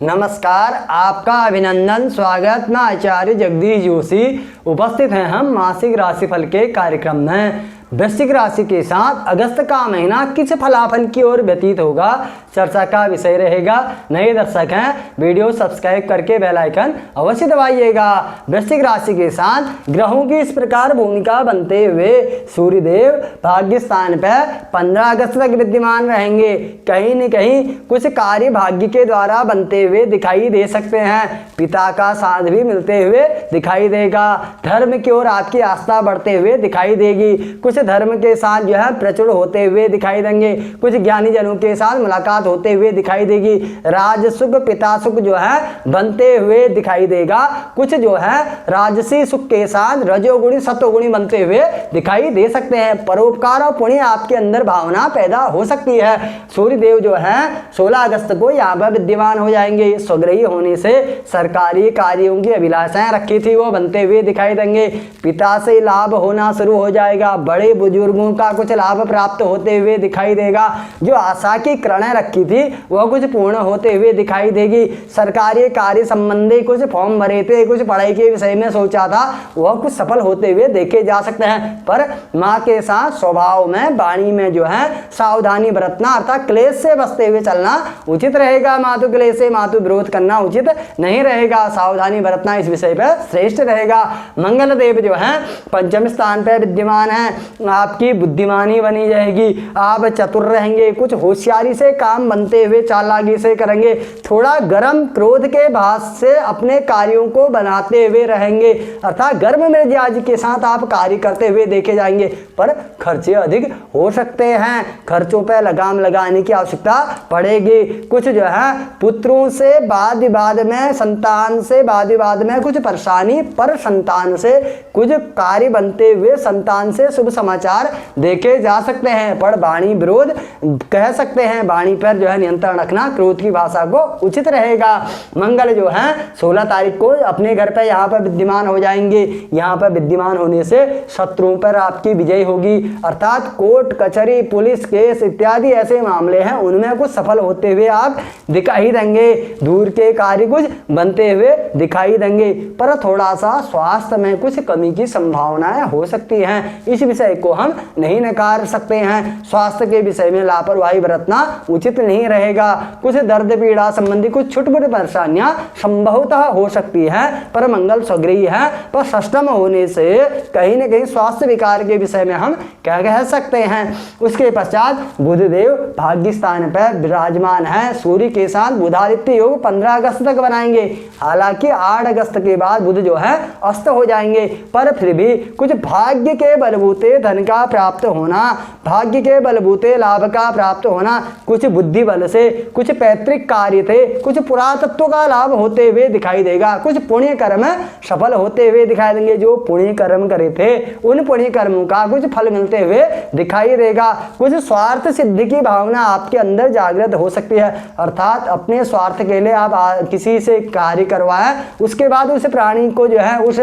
नमस्कार, आपका अभिनंदन, स्वागत। मैं आचार्य जगदीश जोशी। उपस्थित हैं हम मासिक राशिफल के कार्यक्रम में। वृश्चिक राशि के साथ अगस्त का महीना किस फलाफल की ओर व्यतीत होगा, चर्चा का विषय रहेगा। नए दर्शक हैं, वीडियो सब्सक्राइब करके बेल आइकन अवश्य दबाइएगा। वृश्चिक राशि के साथ ग्रहों की इस प्रकार भूमिका बनते हुए सूर्यदेव भाग्य स्थान पर 15 अगस्त तक विद्यमान रहेंगे। कहीं न कहीं कुछ कार्य भाग्य के द्वारा बनते हुए दिखाई दे सकते हैं। पिता का साथ भी मिलते हुए दिखाई देगा। धर्म की ओर आपकी आस्था बढ़ते हुए दिखाई देगी। कुछ धर्म के साथ जो है प्रचुर होते हुए दिखाई देंगे। कुछ ज्ञानी जनों के साथ मुलाकात होते हुए दिखाई देगी। राज सुख, पिता सुख जो है बनते हुए दिखाई देगा। कुछ जो है राजसी सुख के साथ रजोगुणी सतोगुणी बनते हुए दिखाई दे सकते हैं। परोपकार और पुण्य आपके अंदर भावना पैदा हो सकती है। सूर्यदेव जो है 16 अगस्त को यहाँ पर विद्यमान हो जाएंगे। स्वग्रही होने से सरकारी कार्यों की अभिलाषाएं रखी थी वो बनते हुए दिखाई देंगे। पिता से लाभ होना शुरू हो जाएगा। बड़े बुजुर्गों का कुछ लाभ प्राप्त होते हुए दिखाई देगा। जो आशा की किरणें रखी थी वह कुछ पूर्ण होते हुए दिखाई देगी। सरकारी कार्य संबंधी कुछ फॉर्म भरे थे, कुछ पढ़ाई के विषय में सोचा था, वह कुछ सफल होते हुए देखे जा सकते हैं। पर माँ के साथ स्वभाव में, वाणी में जो है सावधानी बरतना अर्थात क्लेश से बचते हुए चलना उचित रहेगा। मातु क्लेश से मातु विरोध करना उचित नहीं रहेगा। सावधानी बरतना इस विषय पर श्रेष्ठ रहेगा। मंगल देव जो है पंचम स्थान पर विद्यमान है। आपकी बुद्धिमानी बनी जाएगी। आप चतुर रहेंगे। कुछ होशियारी से काम बनते हुए चालाकी से करेंगे। थोड़ा गर्म क्रोध के भास से अपने कार्यों को बनाते हुए रहेंगे अर्थात गर्म मिजाज के साथ आप कार्य करते हुए देखे जाएंगे। पर खर्चे अधिक हो सकते हैं। खर्चों पर लगाम लगाने की आवश्यकता पड़ेगी। कुछ जो है पुत्रों से वाद विवाद में, संतान से वाद विवाद में कुछ परेशानी, पर संतान से कुछ कार्य बनते हुए संतान से शुभ समाचार देखे जा सकते हैं। पर वाणी विरोध कह सकते हैं। वाणी पर जो है नियंत्रण रखना, क्रोध की भाषा को उचित रहेगा। मंगल जो है 16 तारीख को अपने घर पर यहाँ पर विद्यमान हो जाएंगे। यहाँ पर विद्यमान होने से शत्रुओं पर आपकी विजय होगी अर्थात कोर्ट कचहरी, पुलिस केस इत्यादि ऐसे मामले हैं उनमें कुछ सफल होते हुए आप दिखाई देंगे। दूर के कार्य कुछ बनते हुए दिखाई देंगे। पर थोड़ा सा स्वास्थ्य में कुछ कमी की संभावनाएं हो सकती हैं। इस विषय को हम नहीं नकार सकते हैं। स्वास्थ्य के विषय में लापरवाही बरतना उचित नहीं रहेगा। कुछ दर्द पीड़ा संबंधी कुछ छोटी-मोटी परेशानियां संभवतः हो सकती हैं। पर मंगल स्वगृही है, पर षष्ठम होने से कहीं न कहीं स्वास्थ्य विकार के विषय में हम क्या कह सकते हैं। उसके पश्चात बुधदेव भाग्य स्थान पर विराजमान है। सूर्य के साथ बुधादित्य योग 15 अगस्त तक बनाएंगे। हालांकि 8 अगस्त के बाद बुध जो है अस्त हो जाएंगे। पर फिर भी कुछ भाग्य के बलबूते धन का प्राप्त होना, भाग्य के बलबूते लाभ का प्राप्त होना, कुछ बुद्धि बल से कुछ पैतृक कार्य थे, कुछ पुरातत्व का लाभ होते हुए दिखाई देगा। कुछ पुण्य कर्म सफल होते हुए दिखाई देंगे। जो पुण्य कर्म करे थे उन पुण्य कर्मों का कुछ फल मिलते हुए दिखाई देगा। कुछ स्वार्थ सिद्धि की भावना आपके अंदर जागृत हो सकती है अर्थात अपने स्वार्थ के लिए आप किसी से कार्य करवाएं, उसके बाद उस प्राणी को जो है, उस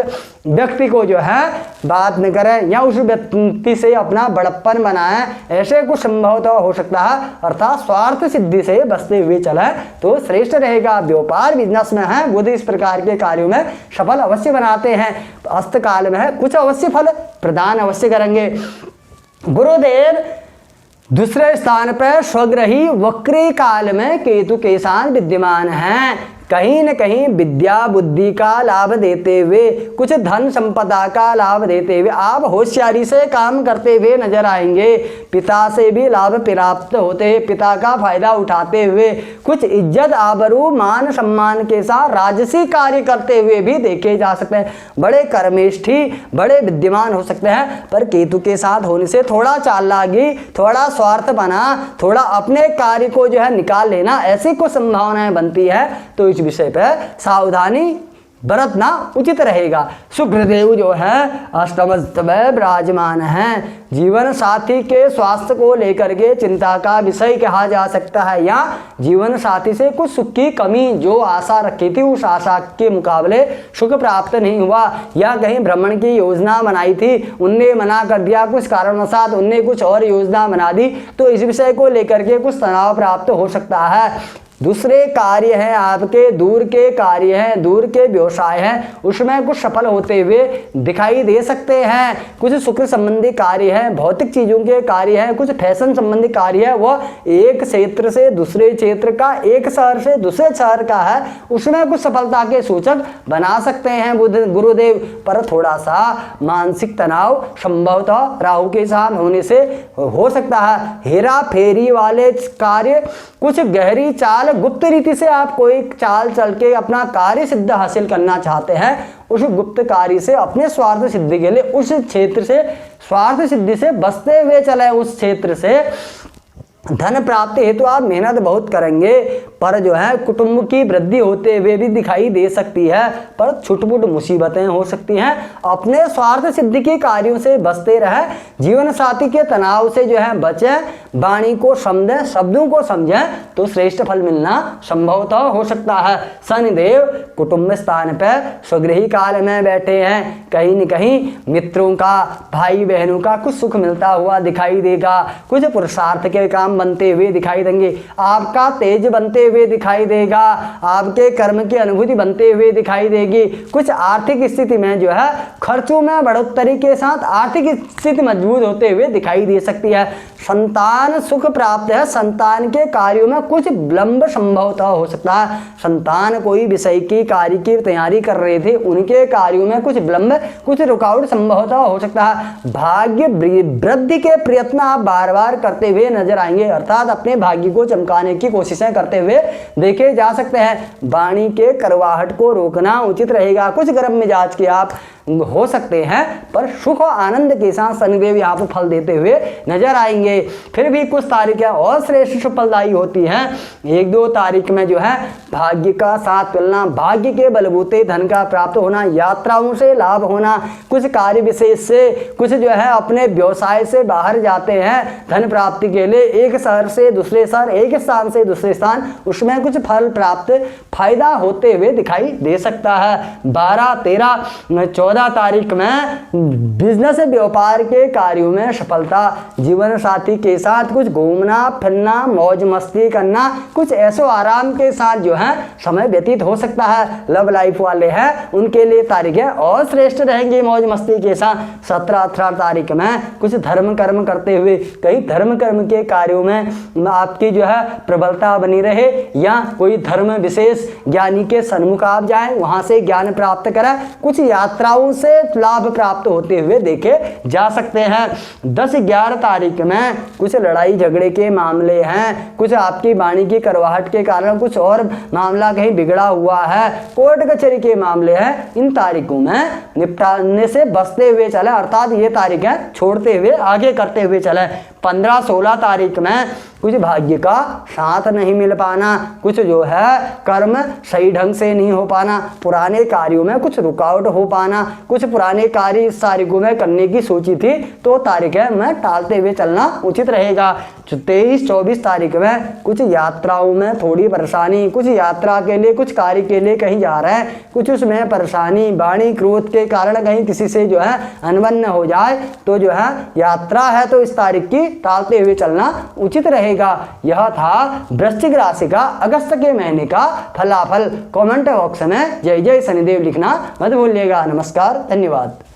व्यक्ति को जो है बात न करें या उस व्यक्ति से अपना बड़प्पन बनाएं, ऐसे कुछ संभवतः हो सकता है अर्थात स्वार्थ सिद्धि से बचते हुए चले तो श्रेष्ठ रहेगा। व्यापार बिजनेस में है बुध इस प्रकार के कार्यों में सफल अवश्य बनाते हैं। अस्त काल में है कुछ अवश्य फल प्रदान अवश्य करेंगे। गुरुदेव दूसरे स्थान पर स्वग्रही वक्री काल में केतु के साथ विद्यमान हैं। कहीं न कहीं विद्या बुद्धि का लाभ देते हुए, कुछ धन संपदा का लाभ देते हुए आप होशियारी से काम करते हुए नजर आएंगे। पिता से भी लाभ प्राप्त होते हैं, पिता का फायदा उठाते हुए कुछ इज्जत आबरू मान सम्मान के साथ राजसी कार्य करते हुए भी देखे जा सकते हैं। बड़े कर्मेष्ठी, बड़े विद्यमान हो सकते हैं। पर केतु के साथ होने से थोड़ा चालाकी, थोड़ा स्वार्थ बना, थोड़ा अपने कार्य को जो है निकाल लेना, ऐसी कुछ संभावनाएं बनती है। तो इस विषय पर सावधानी बरतना उचित रहेगा। शुक्रदेव जो है अष्टम में विराजमान हैं। जीवन साथी के स्वास्थ्य को लेकर के चिंता का विषय कहा जा सकता है, या जीवन साथी से कुछ सुख की कमी, जो आशा रखी थी उस आशा के मुकाबले सुख प्राप्त नहीं हुआ, या कहीं भ्रमण की योजना बनाई थी उनने मना कर दिया, कुछ कारणवशात उनने कुछ और योजना बना दी, तो इस विषय को लेकर के कुछ तनाव प्राप्त हो सकता है। दूसरे कार्य हैं आपके, दूर के कार्य हैं, दूर के व्यवसाय हैं, उसमें कुछ सफल होते हुए दिखाई दे सकते हैं। कुछ सुख संबंधी कार्य हैं, भौतिक चीज़ों के कार्य हैं, कुछ फैशन संबंधी कार्य है, वह एक क्षेत्र से दूसरे क्षेत्र का, एक शहर से दूसरे शहर का है, उसमें कुछ सफलता के सूचक बना सकते हैं गुरुदेव। पर थोड़ा सा मानसिक तनाव संभवतः राहु के साथ होने से हो सकता है। हेरा फेरी वाले कार्य, कुछ गहरी चाल, गुप्त रीति से आप कोई चाल चल के अपना कार्य सिद्ध हासिल करना चाहते हैं, उस गुप्त कार्य से अपने स्वार्थ सिद्धि के लिए उस क्षेत्र से स्वार्थ सिद्धि से बचते हुए चले। उस क्षेत्र से धन प्राप्ति हेतु आप मेहनत बहुत करेंगे, पर जो है कुटुंब की वृद्धि होते हुए भी दिखाई दे सकती है, पर छुटपुट मुसीबतें हो सकती हैं। अपने स्वार्थ सिद्धि के कार्यों से बचते रहे, जीवन साथी के तनाव से जो है बचें, वाणी को समझें, शब्दों को समझें, तो श्रेष्ठ फल मिलना संभवतः हो सकता है। शनिदेव कुटुंब स्थान पर स्वगृही काल में बैठे हैं, कहीं न कहीं मित्रों का, भाई बहनों का कुछ सुख मिलता हुआ दिखाई देगा, कुछ पुरुषार्थ के काम बनते हुए दिखाई देंगे, आपका तेज बनते हुए दिखाई देगा, आपके कर्म की अनुभूति बनते हुए दिखाई देगी। कुछ आर्थिक स्थिति में जो है खर्चों में बढ़ोतरी के साथ आर्थिक स्थिति मजबूत होते हुए दिखाई दे सकती है। संतान सुख प्राप्त है, संतान के कार्यों में कुछ विलंब संभवतः हो सकता है। संतान कोई विषय की कार्य की तैयारी कर रहे थे, उनके कार्यों में कुछ विलंब, कुछ रुकावट संभवतः हो सकता है। भाग्य वृद्धि के प्रयत्न आप बार बार करते हुए नजर आएंगे, अर्थात अपने भाग्य को चमकाने की कोशिशें करते हुए देखे जा सकते हैं। वाणी के करवाहट को रोकना उचित रहेगा। कुछ गर्म मिजाज के आप हो सकते हैं, पर सुख और आनंद के साथ शनिदेव यहाँ पर फल देते हुए नजर आएंगे। फिर भी कुछ तारीखें और श्रेष्ठ फलदायी होती हैं। 1-2 तारीख में जो है भाग्य का साथ मिलना, भाग्य के बलबूते धन का प्राप्त होना, यात्राओं से लाभ होना, कुछ कार्य विशेष से, कुछ जो है अपने व्यवसाय से बाहर जाते हैं धन प्राप्ति के लिए, एक शहर से दूसरे शहर, एक स्थान से दूसरे स्थान, उसमें कुछ फल प्राप्त फायदा होते हुए दिखाई दे सकता है। 12, 13, 14 तारीख में बिजनेस व्यापार के कार्यों में सफलता, जीवन साथी के साथ कुछ घूमना फिरना, मौज मस्ती करना, कुछ ऐसो आराम के साथ जो है समय व्यतीत हो सकता है। लव लाइफ वाले हैं उनके लिए तारीखें और श्रेष्ठ रहेंगी मौज मस्ती के साथ। 17-18 तारीख में कुछ धर्म कर्म करते हुए, कई धर्म कर्म के कार्यों में आपकी जो है प्रबलता बनी रहे, या कोई धर्म विशेष ज्ञानी के सन्मुख आप जाएं, वहां से ज्ञान प्राप्त करें, कुछ यात्राओं से लाभ प्राप्त होते हुए देखे जा सकते हैं। 10-11 तारीख में कुछ लड़ाई झगड़े के मामले हैं, कुछ आपकी वाणी की करवाहट के कारण कुछ और मामला कहीं बिगड़ा हुआ है, कोर्ट कचहरी के मामले हैं, इन तारीखों में निपटाने से बचते हुए चले, अर्थात ये तारीखें छोड़ते हुए आगे करते हुए चले। 15-16 तारीख में कुछ भाग्य का साथ नहीं मिल पाना, कुछ जो है कर्म सही ढंग से नहीं हो पाना, पुराने कार्यों में कुछ रुकावट हो पाना, कुछ पुराने कार्य इस तारीखों में करने की सोची थी तो तारीखें में टालते हुए चलना उचित रहेगा। 23-24 तारीख में कुछ यात्राओं में थोड़ी परेशानी, कुछ यात्रा के लिए, कुछ कार्य के लिए कहीं जा रहे हैं, कुछ उसमें परेशानी, वाणी क्रोध के कारण कहीं किसी से जो है अनबन न हो जाए, तो जो है यात्रा है तो इस तारीख की टालते हुए चलना उचित रहेगा। यह था वृश्चिक राशि का अगस्त के महीने का फलाफल। कमेंट बॉक्स में जय जय शनिदेव लिखना मत भूलिएगा। नमस्कार, धन्यवाद।